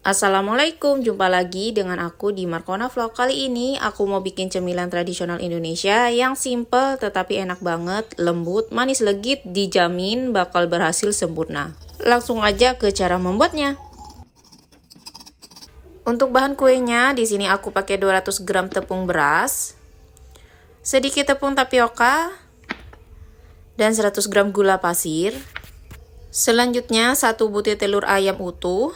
Assalamualaikum, jumpa lagi dengan aku di Markona Vlog. Kali ini aku mau bikin cemilan tradisional Indonesia yang simple tetapi enak banget, lembut, manis legit, dijamin bakal berhasil sempurna. Langsung aja ke cara membuatnya. Untuk bahan kuenya, di sini aku pakai 200 gram tepung beras, sedikit tepung tapioka, dan 100 gram gula pasir. Selanjutnya 1 butir telur ayam utuh,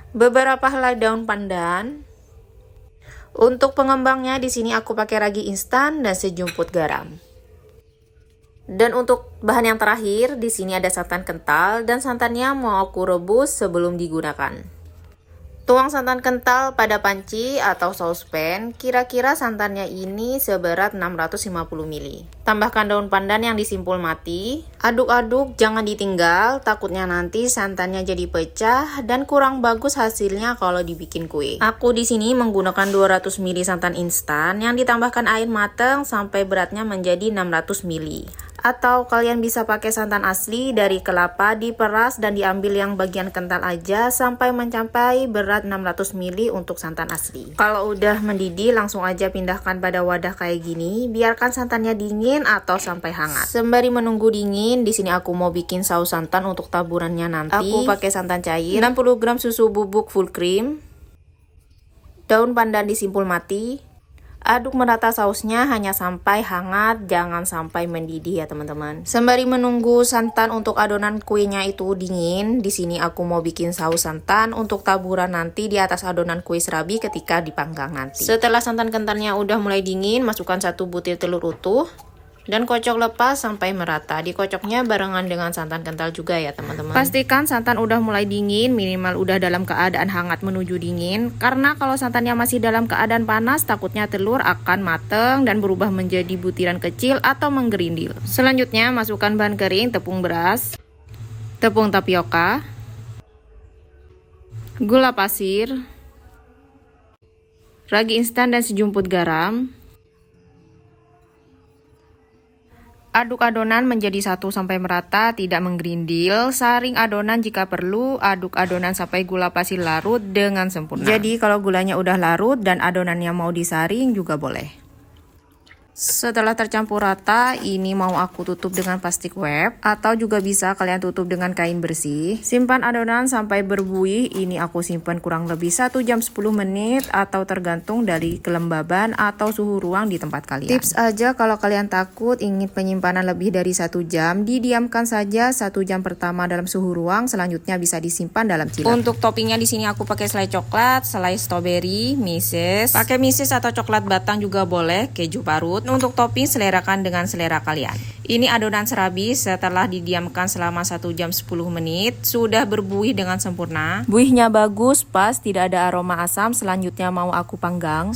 beberapa helai daun pandan. Untuk pengembangnya di sini aku pakai ragi instan dan sejumput garam. Dan untuk bahan yang terakhir di sini ada santan kental dan santannya mau aku rebus sebelum digunakan. Tuang santan kental pada panci atau saucepan, kira-kira santannya ini seberat 650 ml. Tambahkan daun pandan yang disimpul mati. Aduk-aduk, jangan ditinggal, takutnya nanti santannya jadi pecah dan kurang bagus hasilnya kalau dibikin kue. Aku di sini menggunakan 200 ml santan instan yang ditambahkan air matang sampai beratnya menjadi 600 ml. Atau kalian bisa pakai santan asli dari kelapa, diperas dan diambil yang bagian kental aja sampai mencapai berat 600 ml untuk santan asli. Kalau udah mendidih langsung aja pindahkan pada wadah kayak gini, biarkan santannya dingin atau sampai hangat. Sembari menunggu dingin, di sini aku mau bikin saus santan untuk taburannya nanti. Aku pakai santan cair, 60 gram susu bubuk full cream, daun pandan disimpul mati. Aduk merata sausnya hanya sampai hangat, jangan sampai mendidih ya teman-teman. Sembari menunggu santan untuk adonan kuenya itu dingin, di sini aku mau bikin saus santan untuk taburan nanti di atas adonan kue serabi ketika dipanggang nanti. Setelah santan kentalnya udah mulai dingin, masukkan 1 butir telur utuh dan kocok lepas sampai merata. Dikocoknya barengan dengan santan kental juga ya teman-teman. Pastikan santan udah mulai dingin, minimal udah dalam keadaan hangat menuju dingin. Karena kalau santannya masih dalam keadaan panas, takutnya telur akan mateng dan berubah menjadi butiran kecil atau menggerindil. Selanjutnya masukkan bahan kering, tepung beras, tepung tapioka, gula pasir, ragi instan dan sejumput garam. Aduk adonan menjadi satu sampai merata, tidak menggerindil. Saring adonan jika perlu, aduk adonan sampai gula pasir larut dengan sempurna. Jadi kalau gulanya udah larut dan adonannya mau disaring juga boleh. Setelah tercampur rata, ini mau aku tutup dengan plastik wrap atau juga bisa kalian tutup dengan kain bersih. Simpan adonan sampai berbuih, ini aku simpan kurang lebih 1 jam 10 menit atau tergantung dari kelembaban atau suhu ruang di tempat kalian. Tips aja kalau kalian takut ingin penyimpanan lebih dari 1 jam, didiamkan saja 1 jam pertama dalam suhu ruang, selanjutnya bisa disimpan dalam chiller. Untuk toppingnya di sini aku pakai selai coklat, selai strawberry, meses. Pakai meses atau coklat batang juga boleh, keju parut. Untuk topping selerakan dengan selera kalian. Ini adonan serabi setelah didiamkan selama 1 jam 10 menit sudah berbuih dengan sempurna. Buihnya bagus, pas, tidak ada aroma asam. Selanjutnya mau aku panggang.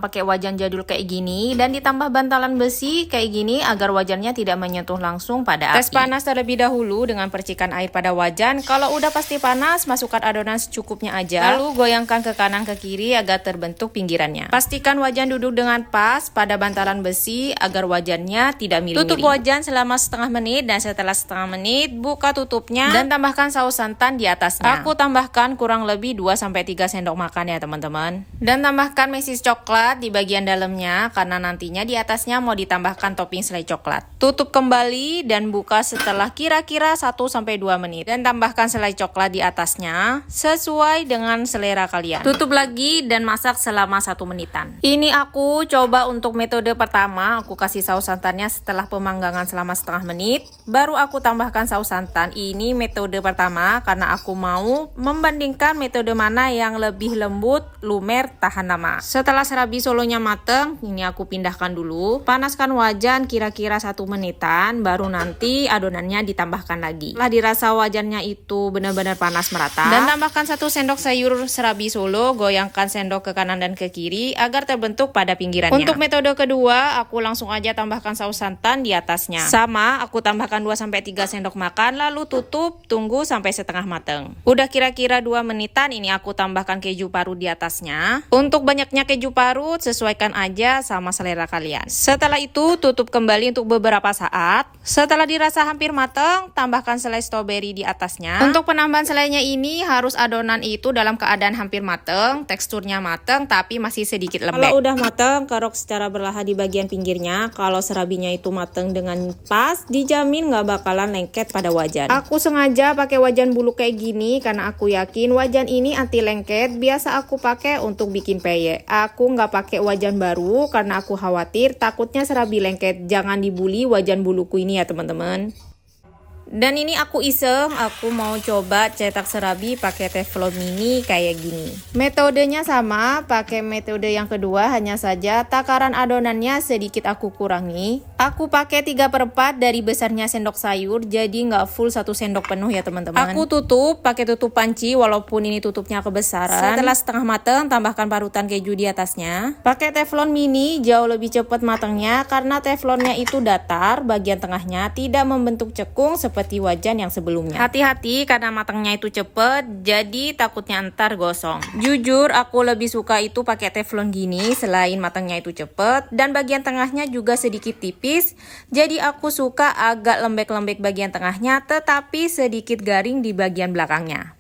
Pakai wajan jadul kayak gini dan ditambah bantalan besi kayak gini agar wajannya tidak menyentuh langsung pada api. Tes panas terlebih dahulu dengan percikan air pada wajan. Kalau udah pasti panas, masukkan adonan secukupnya aja. Lalu goyangkan ke kanan ke kiri agar terbentuk pinggirannya. Pastikan wajan duduk dengan pas pada bantalan besi agar wajannya tidak miring-miring. Tutup wajan selama setengah menit dan setelah setengah menit buka tutupnya dan tambahkan saus santan di atasnya. Aku tambahkan kurang lebih 2-3 sendok makan ya teman-teman. Dan tambahkan meses coklat di bagian dalamnya karena nantinya di atasnya mau ditambahkan topping selai coklat. Tutup kembali dan buka setelah kira-kira 1-2 menit dan tambahkan selai coklat di atasnya sesuai dengan selera kalian. Tutup lagi dan masak selama 1 menitan. Ini aku coba untuk metode pertama, aku kasih saus santannya setelah pemanggangan selama setengah menit, baru aku tambahkan saus santan. Ini metode pertama karena aku mau membandingkan metode mana yang lebih lembut, lumer, tahan lama. Setelah serabi solonya mateng, ini aku pindahkan dulu. Panaskan wajan kira-kira 1 menitan, baru nanti adonannya ditambahkan lagi. Setelah dirasa wajannya itu benar-benar panas merata, dan tambahkan 1 sendok sayur serabi solo, goyangkan sendok ke kanan dan ke kiri agar terbentuk pada pinggirannya. Untuk metode kedua, aku langsung aja tambahkan saus santan di atasnya. Sama, aku tambahkan 2-3 sendok makan, lalu tutup, tunggu sampai setengah mateng. Udah kira-kira 2 menitan, ini aku tambahkan keju parut di atasnya. Untuk banyaknya keju parut, sesuaikan aja sama selera kalian. Setelah itu, tutup kembali untuk beberapa saat. Setelah dirasa hampir mateng, tambahkan selai stroberi di atasnya. Untuk penambahan selainya ini, harus adonan itu dalam keadaan hampir mateng, teksturnya mateng, tapi masih sedikit lembek. Kalau udah mateng, kerok secara berlahan di bagian pinggirnya. Kalau serabinya itu mateng dengan pas, dijamin nggak bakalan lengket pada wajan. Aku sengaja pakai wajan bulu kayak gini karena aku yakin wajan ini anti lengket. Biasa aku pakai untuk bikin peyek. Aku nggak pakai wajan baru karena aku khawatir takutnya serabi lengket. Jangan dibully wajan buluku ini ya teman-teman. Dan ini aku iseng, aku mau coba cetak serabi pakai teflon mini kayak gini. Metodenya sama, pakai metode yang kedua, hanya saja takaran adonannya sedikit aku kurangi. Aku pakai 3/4 dari besarnya sendok sayur, jadi nggak full 1 sendok penuh ya teman-teman. Aku tutup pakai tutup panci, walaupun ini tutupnya kebesaran. Setelah setengah mateng, tambahkan parutan keju di atasnya. Pakai teflon mini jauh lebih cepat matangnya karena teflonnya itu datar, bagian tengahnya tidak membentuk cekung seperti wajan yang sebelumnya. Hati-hati karena matangnya itu cepet, jadi takutnya ntar gosong. Jujur aku lebih suka itu pakai teflon gini, selain matangnya itu cepet dan bagian tengahnya juga sedikit tipis, jadi aku suka agak lembek-lembek bagian tengahnya tetapi sedikit garing di bagian belakangnya.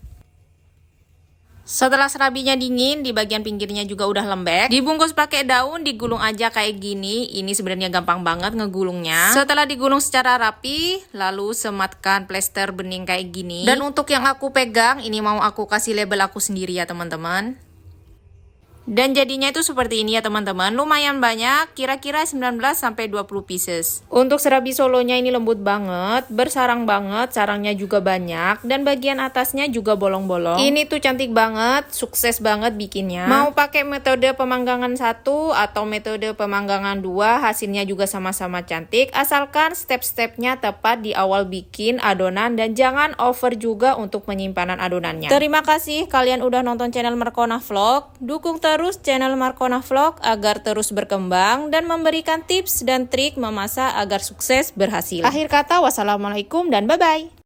Setelah serabinya dingin, di bagian pinggirnya juga udah lembek. Dibungkus pakai daun, digulung aja kayak gini. Ini sebenarnya gampang banget ngegulungnya. Setelah digulung secara rapi, lalu sematkan plester bening kayak gini. Dan untuk yang aku pegang, ini mau aku kasih label aku sendiri ya teman-teman. Dan jadinya itu seperti ini ya teman-teman, lumayan banyak, kira-kira 19-20 pieces. Untuk serabi solonya ini lembut banget, bersarang banget, sarangnya juga banyak, dan bagian atasnya juga bolong-bolong. Ini tuh cantik banget, sukses banget bikinnya. Mau pakai metode pemanggangan 1 atau metode pemanggangan 2, hasilnya juga sama-sama cantik, asalkan step-stepnya tepat di awal bikin adonan dan jangan over juga untuk penyimpanan adonannya. Terima kasih kalian udah nonton channel Markona Vlog, dukung terus channel Markona Vlog agar terus berkembang dan memberikan tips dan trik memasak agar sukses berhasil. Akhir kata, wassalamualaikum dan bye-bye.